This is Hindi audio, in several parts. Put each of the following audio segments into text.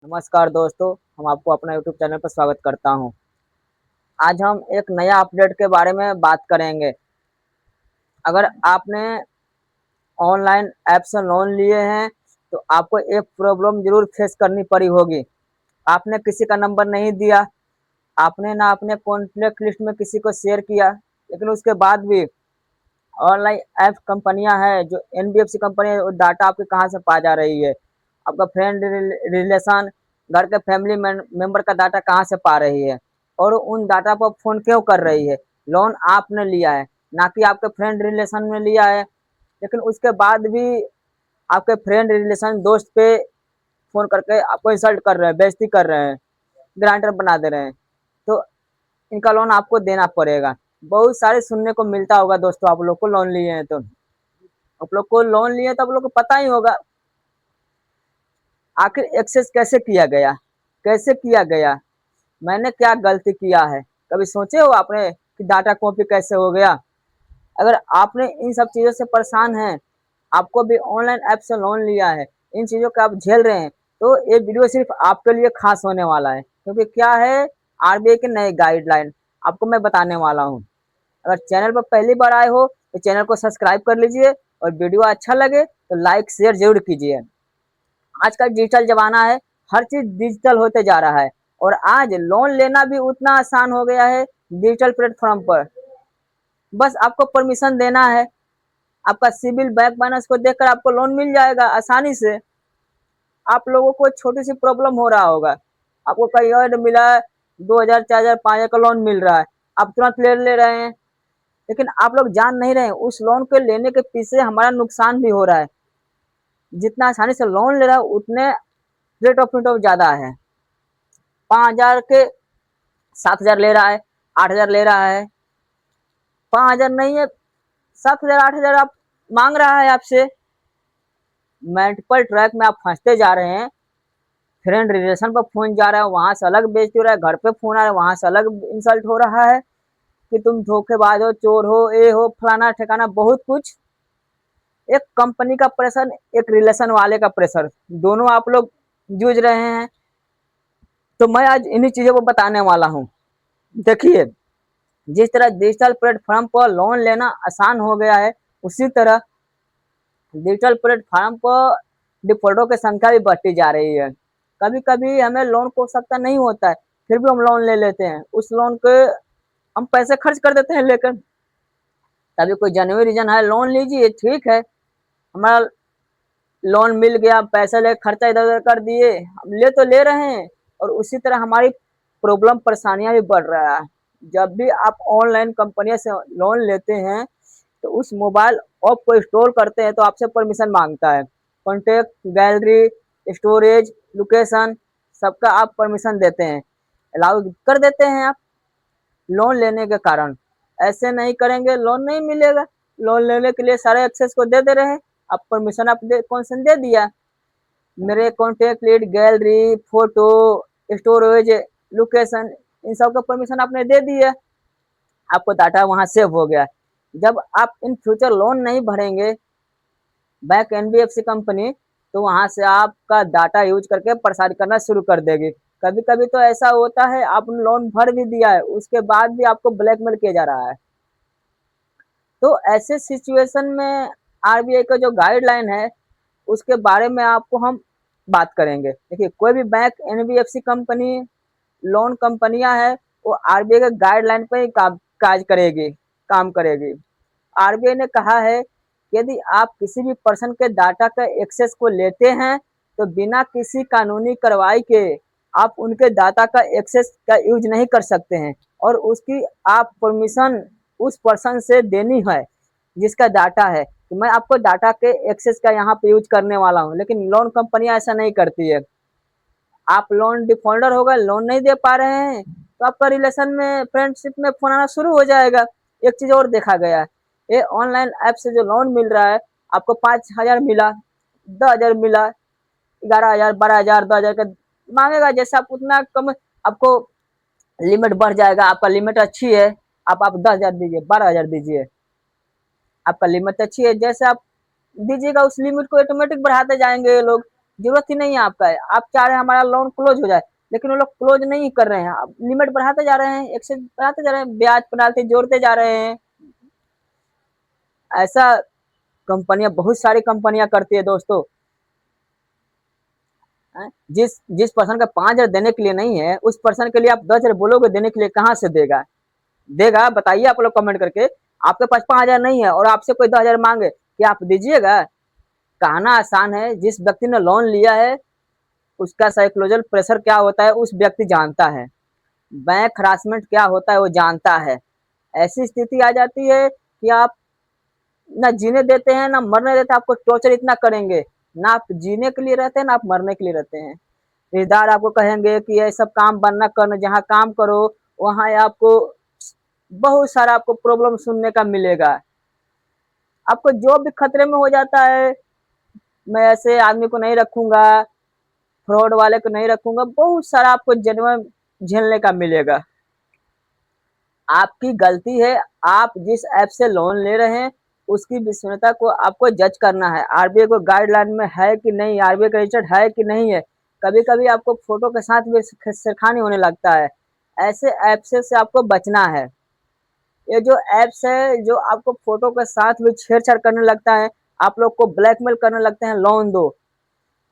नमस्कार दोस्तों, हम आपको अपना यूट्यूब चैनल पर स्वागत करता हूं। आज हम एक नया अपडेट के बारे में बात करेंगे। अगर आपने ऑनलाइन ऐप से लोन लिए हैं, तो आपको एक प्रॉब्लम ज़रूर फेस करनी पड़ी होगी। आपने किसी का नंबर नहीं दिया, आपने ना अपने कॉन्टैक्ट लिस्ट में किसी को शेयर किया, लेकिन उसके बाद भी ऑनलाइन ऐप कंपनियां हैं जो एनबीएफसी कंपनी है, वो डाटा आपके कहाँ से पा जा रही है। आपका फ्रेंड रिलेशन, घर के फैमिली मेंबर का डाटा कहाँ से पा रही है और उन डाटा पर फोन क्यों कर रही है। लोन आपने लिया है, ना कि आपके फ्रेंड रिलेशन में लिया है, लेकिन उसके बाद भी आपके फ्रेंड रिलेशन दोस्त पे फोन करके आपको इंसल्ट कर रहे हैं, बेइज्जती कर रहे हैं, ग्रांटर बना दे रहे हैं। तो इनका लोन आपको देना पड़ेगा। बहुत सारे सुनने को मिलता होगा दोस्तों, आप लोग को लोन लिए हैं तो आप लोग को लोन लिए तो आप लोग को पता ही होगा आखिर एक्सेस कैसे किया गया, कैसे किया गया, मैंने क्या गलती किया है। कभी सोचे हो आपने कि डाटा कॉपी कैसे हो गया? अगर आपने इन सब चीज़ों से परेशान हैं, आपको भी ऑनलाइन ऐप से लोन लिया है, इन चीज़ों को आप झेल रहे हैं, तो ये वीडियो सिर्फ आपके लिए खास होने वाला है। क्योंकि क्या है, आरबीआई की नई गाइडलाइन आपको मैं बताने वाला हूँ। अगर चैनल पर पहली बार आए हो तो चैनल को सब्सक्राइब कर लीजिए और वीडियो अच्छा लगे तो लाइक शेयर जरूर कीजिए। आज का डिजिटल जमाना है, हर चीज डिजिटल होते जा रहा है और आज लोन लेना भी उतना आसान हो गया है डिजिटल प्लेटफॉर्म पर। बस आपको परमिशन देना है, आपका सिविल बैंक बैलेंस को देखकर आपको लोन मिल जाएगा आसानी से। आप लोगों को छोटी सी प्रॉब्लम हो रहा होगा, आपको कहीं और मिला है 2,000 4,000 5,000 का लोन मिल रहा है, आप तुरंत ले ले रहे हैं, लेकिन आप लोग जान नहीं रहे उस लोन को लेने के पीछे हमारा नुकसान भी हो रहा है। जितना आसानी से लोन ले रहा है उतने रेट ऑफ इंटरेस्ट ज्यादा है। 5,000 के 7,000 ले रहा है, 8,000 ले रहा है, 5,000 नहीं है, 7,000 8,000 आप मांग रहा है आपसे। मल्टीपल ट्रैक में आप फंसते जा रहे हैं। फ्रेंड रिलेशन पर फोन जा रहा है, वहां से अलग बेइज्जती हो रहा है, घर पे फोन आ रहा है, वहां से अलग इंसल्ट हो रहा है कि तुम धोखेबाज हो, चोर हो, ए हो, फलाना ठिकाना बहुत कुछ। एक कंपनी का प्रेशर, एक रिलेशन वाले का प्रेशर, दोनों आप लोग जूझ रहे हैं। तो मैं आज इन्हीं चीजों को बताने वाला हूँ। देखिए, जिस तरह डिजिटल प्लेटफॉर्म पर लोन लेना आसान हो गया है, उसी तरह डिजिटल प्लेटफॉर्म पर डिफॉल्टों की संख्या भी बढ़ती जा रही है। कभी कभी हमें लोन को आवश्यकता नहीं होता है, फिर भी हम लोन ले लेते हैं, उस लोन के हम पैसे खर्च कर देते हैं लेकर। तभी कोई जेन्युइन रीजन है, लोन लीजिए, ठीक है, हमारा लोन मिल गया, पैसे ले खर्चा इधर उधर कर दिए, हम ले तो ले रहे हैं और उसी तरह हमारी प्रॉब्लम परेशानियां भी बढ़ रहा है। जब भी आप ऑनलाइन कंपनियों से लोन लेते हैं, तो उस मोबाइल ऐप को इंस्टॉल करते हैं तो आपसे परमिशन मांगता है। कॉन्टेक्ट, गैलरी, स्टोरेज, लोकेशन, सबका आप परमिशन देते हैं, अलाउ कर देते हैं आप लोन लेने के कारण। ऐसे नहीं करेंगे लोन नहीं मिलेगा। लोन लेने के लिए सारे एक्सेस को दे दे रहे हैं, आप परमिशन आप कौन दे दिया। मेरे contact lead, gallery, photo, storage, location, इन सब का परमिशन आपने दे दिया, आपको डाटा वहां सेव हो गया। जब आप इन फ्यूचर लोन नहीं भरेंगे बैंक एनबीएफसी कंपनी, तो वहां से आपका डाटा यूज करके प्रसार करना शुरू कर देगी। कभी कभी तो ऐसा होता है आपने लोन भर भी दिया है, उसके बाद भी आपको ब्लैकमेल किया जा रहा है। तो ऐसे सिचुएशन में आरबीआई का जो गाइडलाइन है उसके बारे में आपको हम बात करेंगे। देखिए, कोई भी बैंक, एनबीएफसी कंपनी, लोन कंपनियां है, वो आरबीआई के गाइडलाइन पर ही काज करेगी, काम करेगी। आरबीआई ने कहा है कि यदि आप किसी भी पर्सन के डाटा का एक्सेस को लेते हैं, तो बिना किसी कानूनी कार्रवाई के आप उनके डाटा का एक्सेस का यूज नहीं कर सकते हैं और उसकी आप परमिशन उस पर्सन से देनी है जिसका डाटा है। तो मैं आपको डाटा के एक्सेस का यहाँ पे यूज करने वाला हूँ, लेकिन लोन कंपनियां ऐसा नहीं करती है। आप लोन डिफॉल्टर हो गए, लोन नहीं दे पा रहे हैं, तो आपका रिलेशन में, फ्रेंडशिप में फोन आना शुरू हो जाएगा। एक चीज और देखा गया है, ये ऑनलाइन ऐप से जो लोन मिल रहा है, आपको 5,000 मिला, 10,000 मिला, 11,000 12,000 2,000 का मांगेगा। जैसे आप उतना कम, आपको लिमिट बढ़ जाएगा। आपका लिमिट अच्छी है, आप 10,000 दीजिए, 12,000 दीजिए, आपका लिमिट अच्छी है, जैसे आप दीजिएगा उस लिमिट को ऑटोमेटिक बढ़ाते जाएंगे ये लोग। जरूरत ही नहीं है आपका है। आप चाह रहे हैं हमारा लोन क्लोज हो जाए, लेकिन वो लोग क्लोज नहीं कर रहे हैं। आप लिमिट बढ़ाते जा रहे हैं, एक्सेस बढ़ाते जा रहे हैं, ब्याज पेनाल्टी जोड़ते जा रहे हैं। ऐसा कंपनियां, बहुत सारी कंपनियां करती है दोस्तों। जिस जिस पर्सन का 5,000 देने के लिए नहीं है, उस पर्सन के लिए आप 10,000 बोलोगे देने के लिए, कहाँ से देगा? देगा? बताइए आप लोग कमेंट करके। आपके पास 5,000 नहीं है और आपसे कोई 10,000 मांगे, क्या आप दीजिएगा? कहना आसान है, जिस व्यक्ति ने लोन लिया है उसका साइकोलॉजिकल प्रेशर क्या होता है उस व्यक्ति जानता है। बैंक हरासमेंट क्या होता है वो जानता है। ऐसी स्थिति आ जाती है कि आप ना जीने देते हैं ना मरने देते हैं, आपको टॉर्चर इतना करेंगे। ना आप जीने के लिए रहते हैं ना आप मरने के लिए रहते हैं। रिश्तेदार आपको कहेंगे कि ये सब काम बंद ना करना, जहाँ काम करो वहाँ आपको बहुत सारा आपको प्रॉब्लम सुनने का मिलेगा। आपको जॉब भी खतरे में हो जाता है। मैं ऐसे आदमी को नहीं रखूंगा, फ्रॉड वाले को नहीं रखूंगा, बहुत सारा आपको जन्म झेलने का मिलेगा। आपकी गलती है। आप जिस ऐप से लोन ले रहे हैं उसकी विश्वसनीयता को आपको जज करना है। आरबीआई को गाइडलाइन में है कि नहीं, आरबीआई का रजिस्टर्ड है कि नहीं है। कभी कभी आपको फोटो के साथ भी छेड़खानी होने लगता है। ऐसे ऐप से आपको बचना है। ये जो ऐप्स है जो आपको फोटो के साथ भी छेड़छाड़ करने लगता है, आप लोग को ब्लैकमेल करने लगते हैं लोन दो,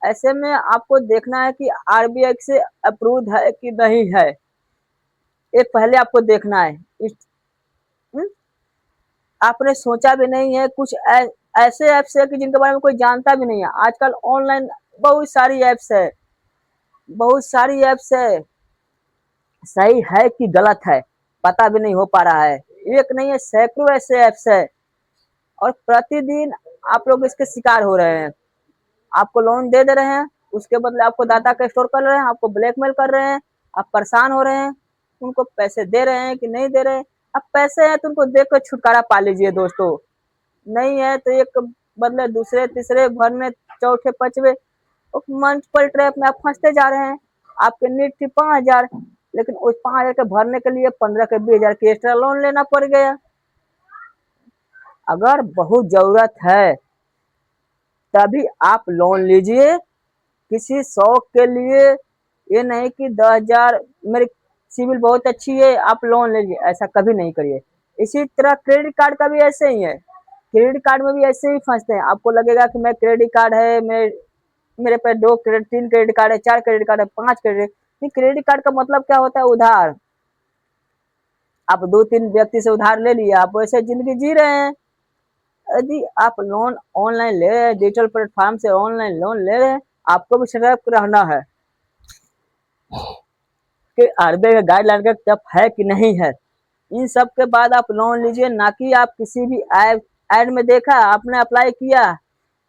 ऐसे में आपको देखना है कि आरबीआई से अप्रूव है कि नहीं है। ये पहले आपको देखना है। हम्म? आपने सोचा भी नहीं है, कुछ ऐसे ऐप्स है कि जिनके बारे में कोई जानता भी नहीं है। आजकल ऑनलाइन बहुत सारी ऐप्स है, बहुत सारी ऐप्स है, सही है कि गलत है पता भी नहीं हो पा रहा है। एक नहीं है, सैकड़ों ऐसे ऐप्स है और प्रतिदिन आप लोग इसके शिकार हो रहे हैं। आपको लोन दे रहे हैं, उसके बदले आपको डाटा का स्टोर कर रहे हैं, आपको ब्लैकमेल कर रहे हैं, आप परेशान हो रहे हैं। उनको पैसे दे रहे हैं कि नहीं दे रहे हैं? अब पैसे हैं तो उनको देकर छुटकारा पा लीजिए दोस्तों। नहीं है तो एक बदले दूसरे तीसरे भरने चौथे पांचवे मल्टीपल ट्रैप में आप फंसते जा रहे हैं। आपकी नीड थी 5,000, लेकिन उस 5,000 के भरने के लिए 15 के 20,000 की एक्स्ट्रा लोन लेना पड़ गया। अगर बहुत जरूरत है तभी आप लोन लीजिए, किसी शौक के लिए। ये नहीं कि 10,000 मेरी सिविल बहुत अच्छी है आप लोन लीजिए, ऐसा कभी नहीं करिए। इसी तरह क्रेडिट कार्ड का भी ऐसे ही है। क्रेडिट कार्ड में भी ऐसे ही फंसते हैं। आपको लगेगा कि मैं क्रेडिट कार्ड है, मैं मेरे पे 3 क्रेडिट कार्ड है, 4 क्रेडिट कार्ड है, 5 क्रेडिट। क्रेडिट कार्ड का मतलब क्या होता है? उधार। आप 2-3 व्यक्ति से उधार ले लिया, आप वैसे जिंदगी जी रहे हैं। यदि आप लोन ऑनलाइन ले रहे हैं, डिजिटल प्लेटफॉर्म से ऑनलाइन लोन ले रहे हैं, आपको भी सतर्क रहना है कि आरबीआई का गाइडलाइन का तप है कि नहीं है। इन सब के बाद आप लोन लीजिए, ना कि आप किसी भी ऐड में देखा आपने अप्लाई किया,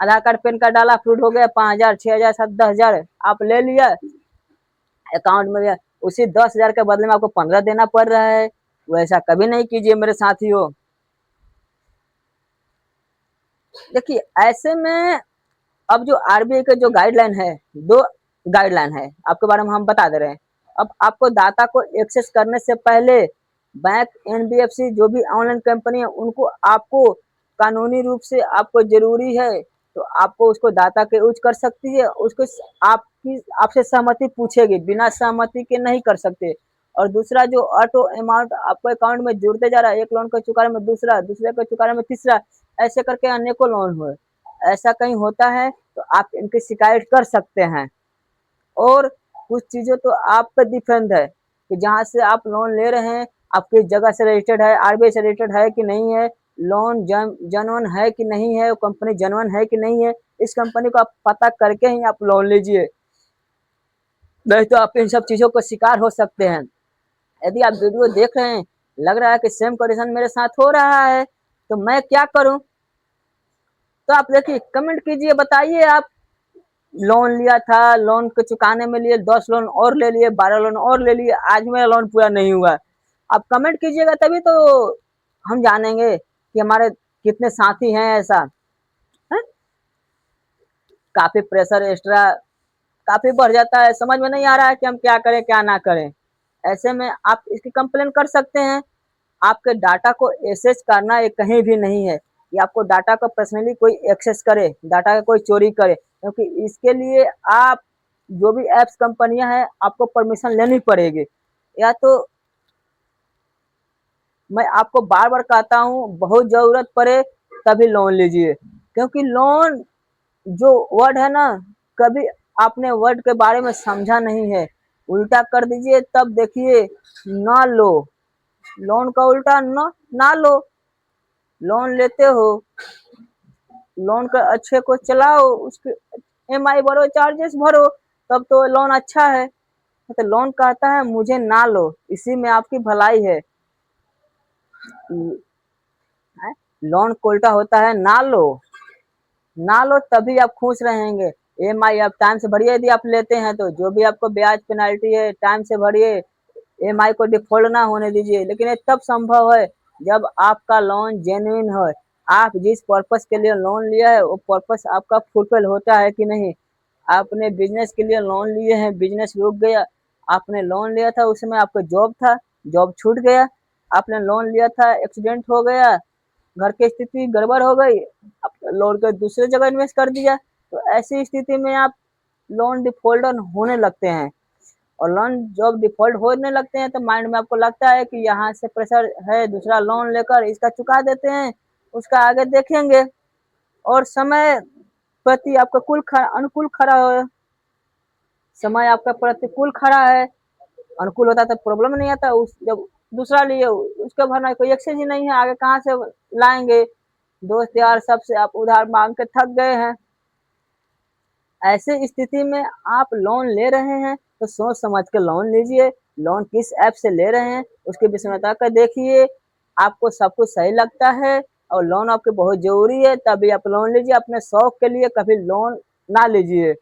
आधार कार्ड पैन कार्ड डाला, अप्रूव हो गया, 5,000 6,000 7 10,000 आप ले लिया अकाउंट में गया, उसी 10,000 के बदले में आपको 15 देना पड़ रहा है। वैसा कभी नहीं कीजिए मेरे साथियों। देखिए ऐसे में अब जो आरबीआई का जो गाइडलाइन है, दो गाइडलाइन है आपके बारे में हम बता दे रहे हैं। अब आपको डाटा को एक्सेस करने से पहले बैंक, एनबीएफसी जो भी ऑनलाइन कंपनी है उनको आपको कानूनी रूप से आपको जरूरी है तो आपको उसको डाटा के यूज कर सकती है। उसको आपकी आपसे सहमति पूछेगी, बिना सहमति के नहीं कर सकते। और दूसरा जो ऑटो अमाउंट आपको अकाउंट में जुड़ते जा रहा है, एक लोन को चुकाने में दूसरा, दूसरे को चुकाने में तीसरा, ऐसे करके अनेकों लोन हुए। ऐसा कहीं होता है तो आप इनकी शिकायत कर सकते हैं। और कुछ चीजें तो आप पे डिपेंड है कि जहाँ से आप लोन ले रहे हैं आपकी जगह से रजिस्टर्ड है, आरबीआई से रजिस्टर्ड है कि नहीं है, लोन जनवन है कि नहीं है, कंपनी जनवन है कि नहीं है। इस कंपनी को आप पता करके ही आप लोन लीजिए, नहीं तो आप इन सब चीजों का शिकार हो सकते हैं। यदि आप वीडियो देख रहे हैं, लग रहा है कि सेम कंडीशन मेरे साथ हो रहा है तो मैं क्या करूं, तो आप देखिए कमेंट कीजिए, बताइए आप लोन लिया था, लोन को चुकाने में लिए 10 लोन और ले लिए, 12 लोन और ले लिए, आज मेरा लोन पूरा नहीं हुआ। आप कमेंट कीजिएगा तभी तो हम जानेंगे कि हमारे कितने साथी हैं ऐसा है? काफी प्रेशर एक्स्ट्रा काफी बढ़ जाता है, समझ में नहीं आ रहा है कि हम क्या करें क्या ना करें। ऐसे में आप इसकी कंप्लेन कर सकते हैं। आपके डाटा को एक्सेस करना ये कहीं भी नहीं है कि आपको डाटा का पर्सनली कोई एक्सेस करे, डाटा का कोई चोरी करे। क्योंकि इसके लिए आप जो भी ऐप्स कंपनियां हैं आपको परमिशन लेनी पड़ेगी। या तो मैं आपको बार बार कहता हूँ, बहुत जरूरत पड़े तभी लोन लीजिए, क्योंकि लोन जो वर्ड है ना, कभी आपने वर्ड के बारे में समझा नहीं है, उल्टा कर दीजिए तब देखिए ना लो। लोन का उल्टा ना लो। लोन लेते हो, लोन का अच्छे को चलाओ, उसके ईएमआई भरो, चार्जेस भरो, तब तो लोन अच्छा है। तो लोन कहता है मुझे ना लो, इसी में आपकी भलाई है। लोन को उल्टा होता है ना लो। ना लो तभी आप खुश रहेंगे। ईएमआई आप टाइम से भरिए, यदि आप लेते हैं तो जो भी आपको ब्याज पेनाल्टी है टाइम से भरिए, ईएमआई को डिफॉल्ट ना होने दीजिए। लेकिन ये तब संभव है जब आपका लोन जेन्युइन हो, आप जिस पर्पस के लिए लोन लिया है वो पर्पस आपका फुलफिल होता है कि नहीं। आपने बिजनेस के लिए लोन लिए हैं, बिजनेस रुक गया, आपने लोन लिया था उसमें आपका जॉब था, जॉब छूट गया, आपने लोन लिया था, एक्सीडेंट हो गया, घर की स्थिति गड़बड़ हो गई, आप लोन को दूसरे जगह इन्वेस्ट कर दिया, तो ऐसी स्थिति में आप लोन डिफॉल्ट होने लगते हैं। और लोन जब डिफॉल्ट होने लगते हैं तो माइंड में आपको लगता है कि यहाँ से प्रेशर है, दूसरा लोन लेकर इसका चुका देते हैं, उसका आगे देखेंगे। और समय प्रति आपका अनुकूल खड़ा हो, समय आपका प्रतिकूल खड़ा है, अनुकूल होता तो प्रॉब्लम नहीं आता। उस जब दूसरा लिए उसके भरना कोई एक्सचेंज ही नहीं है, आगे कहाँ से लाएंगे। दोस्त यार सबसे आप उधार मांग के थक गए हैं। ऐसी स्थिति में आप लोन ले रहे हैं तो सोच समझ के लोन लीजिए। लोन किस ऐप से ले रहे हैं उसकी विषमता कर देखिए, आपको सब कुछ सही लगता है और लोन आपके बहुत जरूरी है तभी आप लोन लीजिए। अपने शौक के लिए कभी लोन ना लीजिए,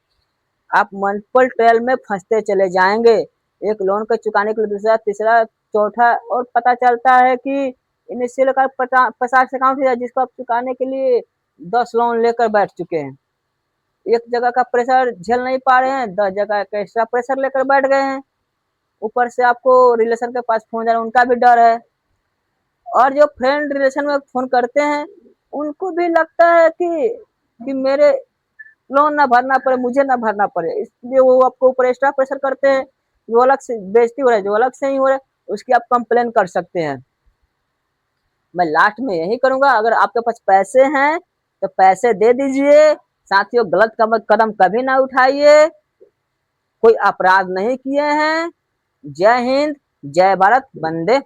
आप मल्टीपल ट्रायल में फंसते चले जाएंगे। एक लोन को चुकाने के लिए दूसरा, तीसरा, चौथा, और पता चलता है कि इनिशियल का 50 अकाउंट है जिसको आप चुकाने के लिए 10 लोन लेकर बैठ चुके हैं। एक जगह का प्रेशर झेल नहीं पा रहे हैं, 10 जगह का एक्स्ट्रा प्रेशर लेकर बैठ गए हैं। ऊपर से आपको रिलेशन के पास फोन जा रहा है, उनका भी डर है। और जो फ्रेंड रिलेशन में फोन करते हैं उनको भी लगता है कि मेरे लोन ना भरना पड़े, मुझे ना भरना पड़े, इसलिए वो आपको ऊपर एक्स्ट्रा प्रेशर करते हैं। जो अलग से बेइज्जती हो रहा है, जो अलग से ही हो रहा है, उसकी आप कंप्लेन कर सकते हैं। मैं लास्ट में यही करूंगा, अगर आपके पास पैसे हैं तो पैसे दे दीजिए। साथियों, गलत कदम कभी ना उठाइए, कोई अपराध नहीं किए हैं। जय हिंद, जय भारत, वंदे